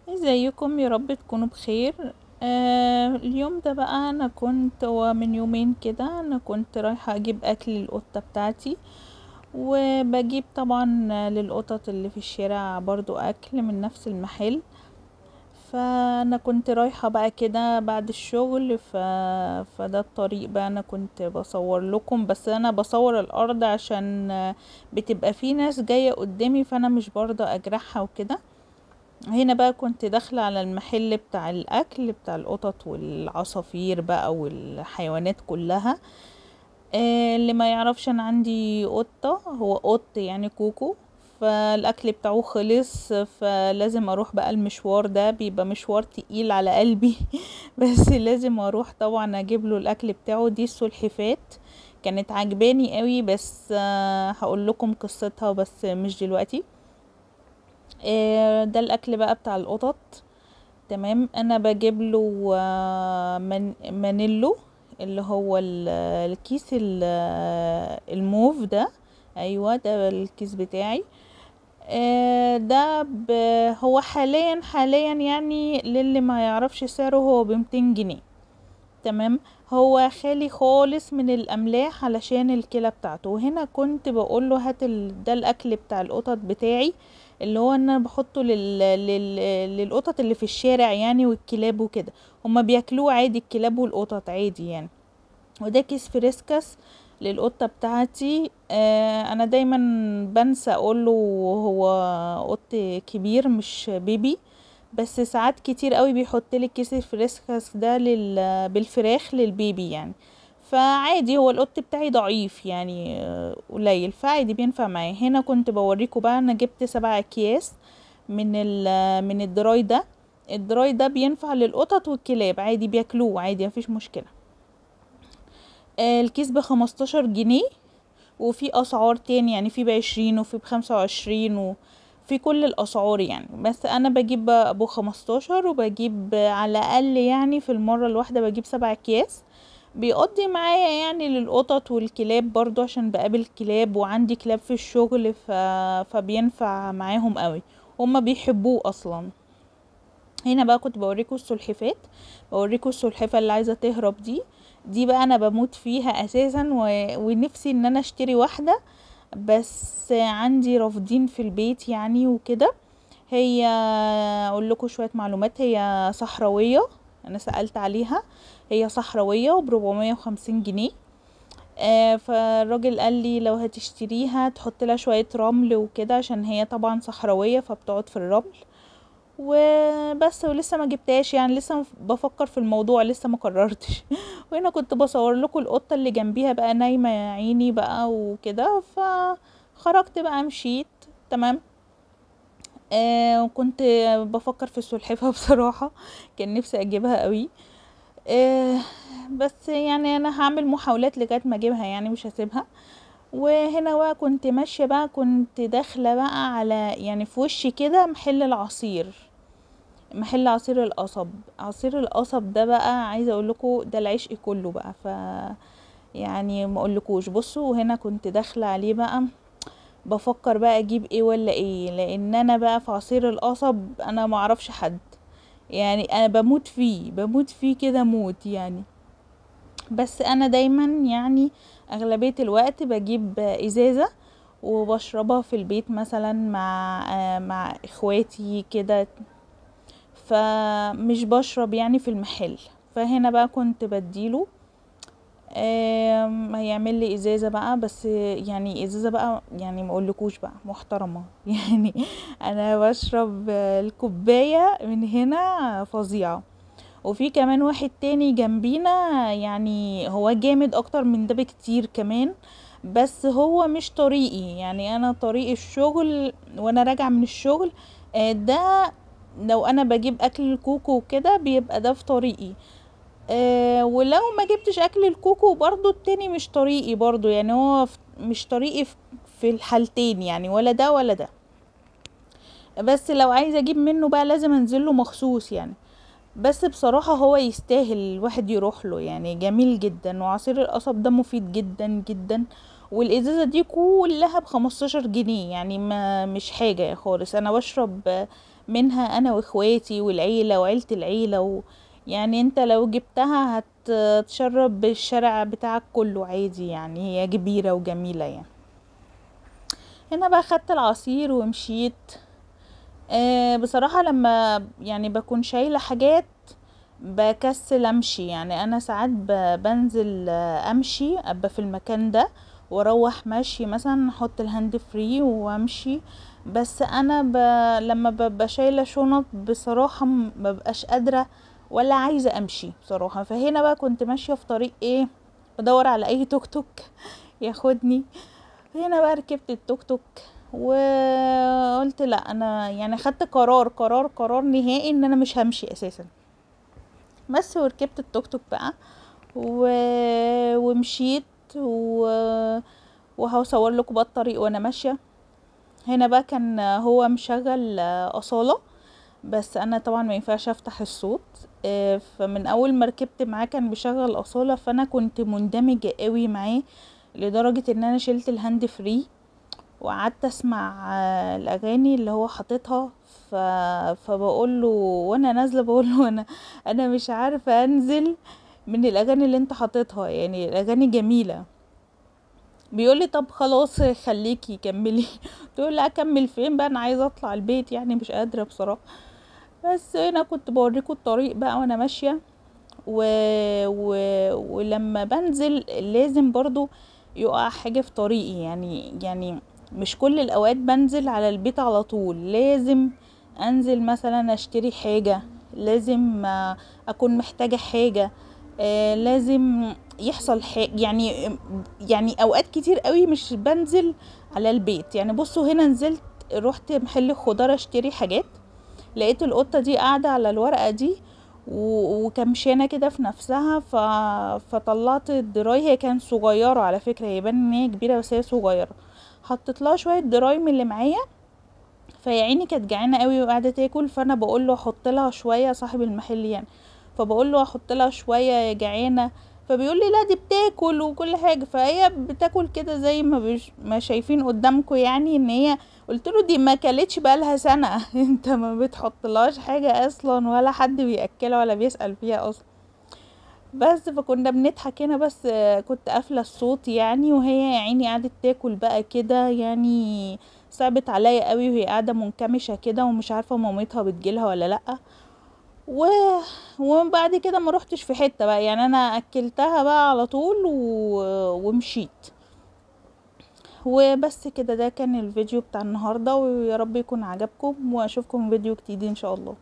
ازيكم؟ يا رب تكونوا بخير. اليوم ده بقى انا كنت من يومين كده انا كنت رايحة اجيب اكل للقطة بتاعتي، وبجيب طبعا للقطط اللي في الشارع برضو اكل من نفس المحل. فانا كنت رايحة بقى كده بعد الشغل فده الطريق بقى انا كنت بصور لكم، بس انا بصور الارض عشان بتبقى في ناس جاية قدامي فانا مش برضه اجرحها وكده. هنا بقى كنت داخلة على المحل بتاع الأكل بتاع القطط والعصافير بقى والحيوانات كلها. اللي ما يعرفش أنا عندي قطة، هو قط يعني كوكو. فالأكل بتاعه خلص، فلازم أروح بقى المشوار ده، بيبقى مشوار تقيل على قلبي بس لازم أروح طبعا أجيب له الأكل بتاعه. دي السلحفات كانت عجباني قوي، بس هقول لكم قصتها بس مش دلوقتي. ده الاكل بقى بتاع القطط. تمام، انا بجيب له مانيلو، اللي هو الكيس الموف ده. ايوه ده الكيس بتاعي. ده هو حاليا يعني للي ما يعرفش سعره هو ب200 جنيه. تمام، هو خالي خالص من الاملاح علشان الكلى بتاعته. وهنا كنت بقول له هات ده الاكل بتاع القطط بتاعي، اللي هو انا بحطه للقطط اللي في الشارع يعني والكلاب وكده. هما بياكلوه عادي، الكلاب والقطط عادي يعني. وده كيس فريسكس للقطة بتاعتي. انا دايما بنسى اقوله هو قط كبير مش بيبي، بس ساعات كتير قوي بيحط لي كيس الفريسكس ده بالفراخ للبيبي يعني. فعادي، هو القط بتاعي ضعيف يعني قليل، فعادي بينفع معاه. هنا كنت بوريكم بقى انا جبت 7 اكياس من الدراي ده. الدراي ده بينفع للقطط والكلاب عادي، بياكلوه عادي مفيش مشكلة. الكيس ب15 جنيه، وفي اسعار تاني يعني، في ب20 وفي ب25 وفي كل الاسعار يعني. بس انا بجيب ابو 15، وبجيب على الاقل يعني في المرة الواحدة بجيب 7 اكياس. بيقضي معايا يعني للقطط والكلاب برضو، عشان بقابل كلاب وعندي كلاب في الشغل فبينفع معاهم قوي، هما بيحبوه اصلا. هنا بقى كنت بوريكم السلحفات، بوريكم السلحفة اللي عايزة تهرب دي بقى انا بموت فيها اساسا ونفسي ان انا اشتري واحدة، بس عندي رافضين في البيت يعني وكده. هي اقول لكم شوية معلومات، هي صحراوية. انا سألت عليها، هي صحراوية وب450 جنيه. فالراجل قال لي لو هتشتريها تحط لها شوية رمل وكده، عشان هي طبعا صحراوية فبتقعد في الرمل وبس. ولسه ما جبتهاش يعني، لسه بفكر في الموضوع، لسه ما قررتش وهنا كنت بصور لكم القطه اللي جنبيها بقى نايمه يا عيني بقى وكده. فخرجت بقى مشيت. تمام. وكنت بفكر في السلحفاه بصراحه، كان نفسي اجيبها قوي. آه بس يعني انا هعمل محاولات لغايه ما اجيبها يعني، مش هسيبها. وهنا بقى كنت ماشيه بقى، كنت داخله بقى على يعني في وشي كده محل العصير، محل عصير القصب. عصير القصب ده بقى عايزه اقول لكم ده العشق كله بقى. يعني ما اقولكوش. بصوا هنا كنت داخله عليه بقى بفكر بقى اجيب ايه ولا ايه، لان انا بقى في عصير القصب انا ما اعرفش حد يعني، انا بموت فيه كده موت يعني. بس انا دايما يعني اغلبيه الوقت بجيب ازازه وبشربها في البيت مثلا مع اخواتي كده، فمش بشرب يعني في المحل. فهنا بقى كنت بديله هيعمل لي ازازه بقى، بس يعني ازازه بقى يعني ما اقولكوش بقى محترمه يعني انا بشرب الكوبايه من هنا فظيعه. وفي كمان واحد تاني جنبينا يعني هو جامد اكتر من ده بكتير كمان، بس هو مش طريقي يعني. انا طريق الشغل وانا راجعه من الشغل ده لو انا بجيب اكل الكوكو وكده بيبقى ده في طريقي. ولو ما جبتش اكل الكوكو برضو التاني مش طريقي برضو يعني، هو مش طريقي في الحالتين يعني، ولا ده ولا ده. بس لو عايزه اجيب منه بقى لازم انزله مخصوص يعني. بس بصراحة هو يستاهل الواحد يروح له يعني، جميل جدا. وعصير القصب ده مفيد جدا جدا. والازازة دي كلها ب15 جنيه يعني، ما مش حاجة خالص. انا بشرب منها انا واخواتي والعيلة وعيلة العيلة يعني انت لو جبتها هتشرب بالشارع بتاعك كله عادي، يعني هي كبيرة وجميلة يعني. هنا بقى خدت العصير ومشيت. بصراحة لما يعني بكون شايلة حاجات بكسل امشي، يعني انا ساعات بنزل امشي ابقى في المكان ده واروح ماشي، مثلا احط الهاند فري وامشي. بس انا لما ببقى شايله شنط بصراحه مبقاش قادره ولا عايزه امشي بصراحه. فهنا بقى كنت ماشيه في طريق ايه، بدور على اي توك توك ياخدني. هنا بقى ركبت التوك توك وقلت لا، انا يعني خدت قرار نهائي ان انا مش همشي اساسا. بس وركبت التوك توك بقى و... ومشيت وهصور لكم بقى الطريق وانا ماشيه. هنا بقى كان هو مشغل أصالة، بس انا طبعا ما ينفعش افتح الصوت. فمن اول ما ركبت معاه كان بيشغل أصالة، فانا كنت مندمجة قوي معاه لدرجة ان انا شلت الهاند فري وقعدت اسمع الاغاني اللي هو حاططها. فبقول له وانا نازله، بقول له انا مش عارفه انزل من الاغاني اللي انت حاططها، يعني الاغاني جميله. بيقول لي طب خلاص خليكي كملي. تقول لا اكمل فين بقى، انا عايزه اطلع البيت يعني مش قادره بصراحه. بس هنا كنت بوريكم الطريق بقى وانا ماشيه و... و... ولما بنزل لازم برضو يقع حاجة في طريقي، يعني مش كل الأوقات بنزل على البيت على طول، لازم أنزل مثلا أشتري حاجة، لازم أكون محتاجة حاجة، لازم يحصل حاجة يعني أوقات كتير قوي مش بنزل على البيت. يعني بصوا هنا نزلت رحت محل خضار اشتري حاجات، لقيت القطة دي قاعدة على الورقة دي وكمشانة كده في نفسها. فطلعت الدراي، هي كانت صغيرة على فكرة، هي بان ان هي كبيرة بس هي صغيرة. حطيت لها شوية دراي من اللي معايا، فيا عيني كانت جعانة قوي وقاعدة تاكل. فانا بقول له احط لها شوية، صاحب المحل يعني، فبقول له احط لها شوية يا جعانة. فبيقول لي لا دي بتاكل وكل حاجة، فهي بتاكل كده زي ما شايفين قدامكم يعني ان هي. قلت له دي ما كلتش بقالها سنة. انت ما بتحطلهاش حاجة اصلا ولا حد بيأكلها ولا بيسأل فيها اصلا. بس فكنا بنضحك هنا، بس كنت قافله الصوت يعني، وهي يا عيني قعدت تاكل بقى كده يعني. صعبت عليا قوي وهي قاعده منكمشه كده ومش عارفه مامتها بتجيلها ولا لا. و... وبعد كده ما روحتش في حته بقى، يعني انا اكلتها بقى على طول ومشيت. وبس كده، ده كان الفيديو بتاع النهارده، ويا رب يكون عجبكم، واشوفكم فيديو جديد ان شاء الله.